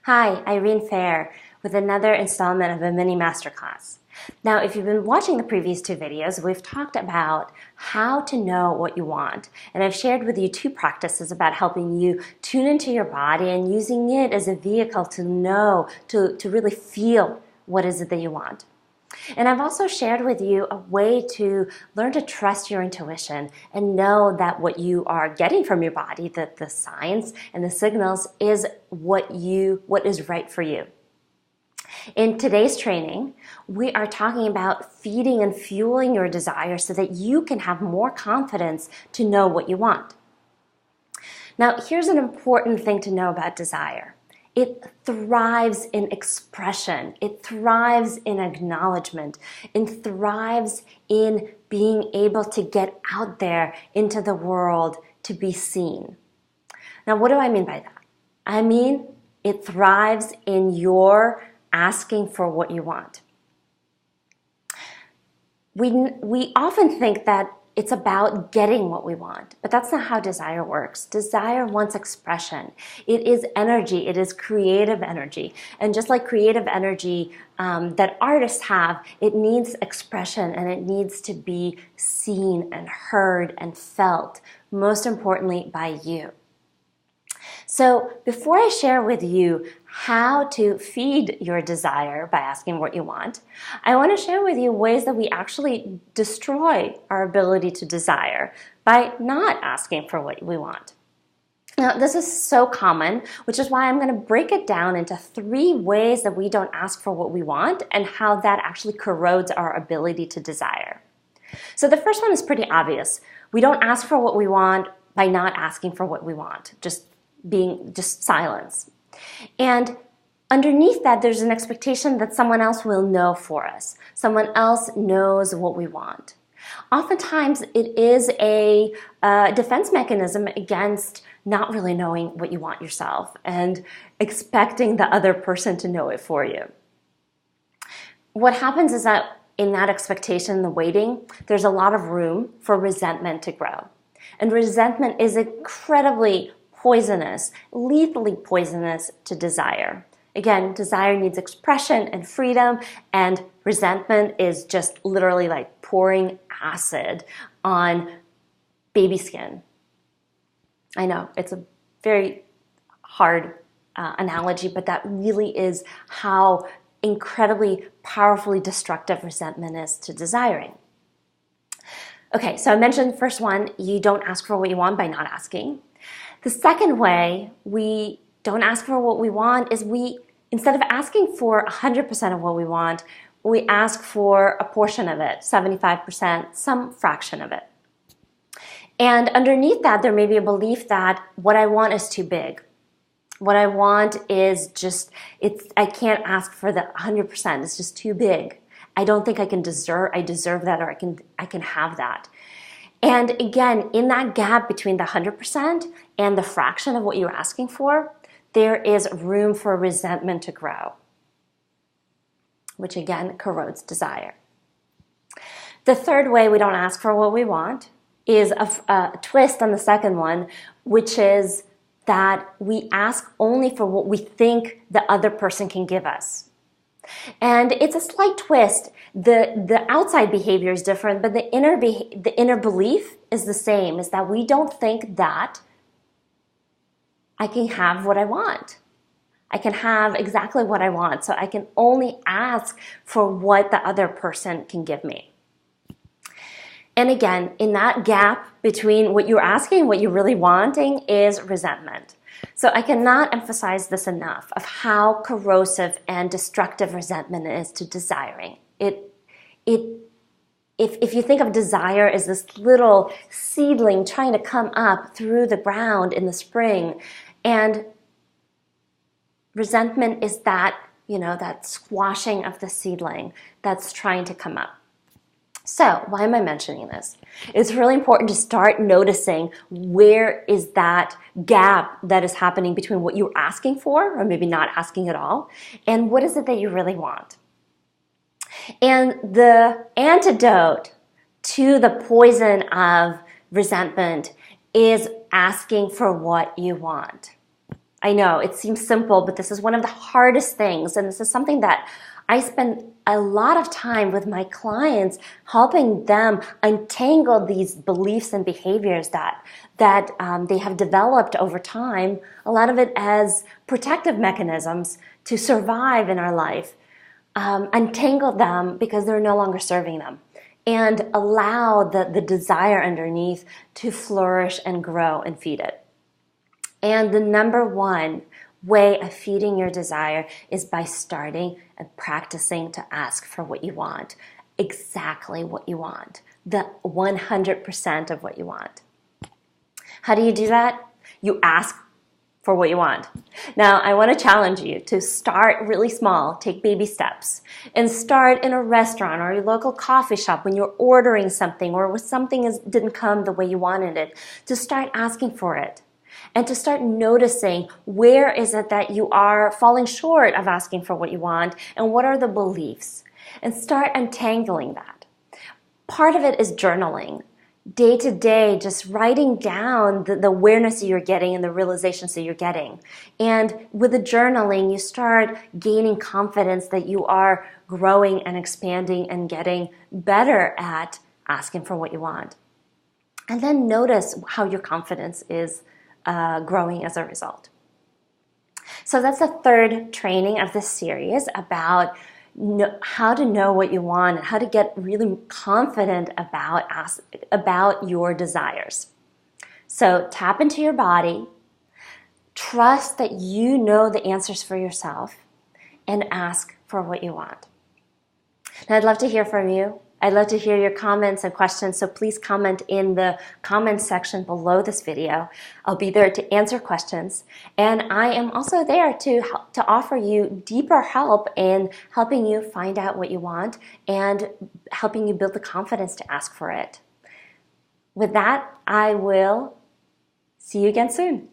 Hi, Irene Fehr with another installment of a mini masterclass. Now, if you've been watching the previous two videos, we've talked about how to know what you want. And I've shared with you two practices about helping you tune into your body and using it as a vehicle to know, to really feel what is it that you want. And I've also shared with you a way to learn to trust your intuition and know that what you are getting from your body, that the signs and the signals is what is right for you. In today's training, we are talking about feeding and fueling your desire so that you can have more confidence to know what you want. Now, here's an important thing to know about desire. It thrives in expression. It thrives in acknowledgement. It thrives in being able to get out there into the world to be seen. Now, what do I mean by that? I mean, it thrives in your asking for what you want. We often think that it's about getting what we want, but that's not how desire works. Desire wants expression. It is energy. It is creative energy. And just like creative energy that artists have, it needs expression and it needs to be seen and heard and felt, most importantly by you. So before I share with you how to feed your desire by asking what you want, I want to share with you ways that we actually destroy our ability to desire by not asking for what we want. Now, this is so common, which is why I'm going to break it down into 3 ways that we don't ask for what we want and how that actually corrodes our ability to desire. So the first one is pretty obvious. We don't ask for what we want by not asking for what we want, just silence. And underneath that, there's an expectation that someone else will know for us. Someone else knows what we want. Oftentimes, it is a defense mechanism against not really knowing what you want yourself and expecting the other person to know it for you. What happens is that in that expectation, the waiting, there's a lot of room for resentment to grow. And resentment is incredibly poisonous, lethally poisonous to desire. Again, desire needs expression and freedom, and resentment is just literally like pouring acid on baby skin. I know, it's a very hard analogy, but that really is how incredibly powerfully destructive resentment is to desiring. Okay, so I mentioned the first one, you don't ask for what you want by not asking. The second way we don't ask for what we want is instead of asking for 100% of what we want, we ask for a portion of it, 75%, some fraction of it. And underneath that, there may be a belief that what I want is too big. What I want is I can't ask for the 100%, it's just too big. I don't think I deserve that, or I can have that. And again, in that gap between the 100% and the fraction of what you're asking for, there is room for resentment to grow, which again corrodes desire. The third way we don't ask for what we want is a twist on the second one, which is that we ask only for what we think the other person can give us. And it's a slight twist. The outside behavior is different, but the inner belief is the same, is that we don't think that I can have what I want. I can have exactly what I want, so I can only ask for what the other person can give me. And again, in that gap between what you're asking and what you're really wanting is resentment. So I cannot emphasize this enough of how corrosive and destructive resentment is to desiring. If you think of desire as this little seedling trying to come up through the ground in the spring, and resentment is that, that squashing of the seedling that's trying to come up. So why am I mentioning this? It's really important to start noticing where is that gap that is happening between what you're asking for, or maybe not asking at all, and what is it that you really want. And the antidote to the poison of resentment is asking for what you want. I know it seems simple, but this is one of the hardest things. And this is something that I spend a lot of time with my clients, helping them untangle these beliefs and behaviors that they have developed over time, a lot of it as protective mechanisms to survive in our life. Untangle them because they're no longer serving them, and allow the desire underneath to flourish and grow and feed it. And the number one way of feeding your desire is by starting and practicing to ask for what you want, exactly what you want, the 100% of what you want. How do you do that? You ask for what you want. Now, I want to challenge you to start really small, take baby steps, and start in a restaurant or your local coffee shop when you're ordering something or when something didn't come the way you wanted it, to start asking for it. And to start noticing where is it that you are falling short of asking for what you want, and what are the beliefs, and start untangling that. Part of it is journaling. Day to day, just writing down the awareness that you're getting and the realizations that you're getting. And with the journaling, you start gaining confidence that you are growing and expanding and getting better at asking for what you want. And then notice how your confidence is growing as a result. So that's the third training of this series about how to know what you want and how to get really confident about your desires. So tap into your body, trust that you know the answers for yourself, and ask for what you want. Now, I'd love to hear from you. I'd love to hear your comments and questions, so please comment in the comments section below this video. I'll be there to answer questions, and I am also there to offer you deeper help in helping you find out what you want and helping you build the confidence to ask for it. With that, I will see you again soon.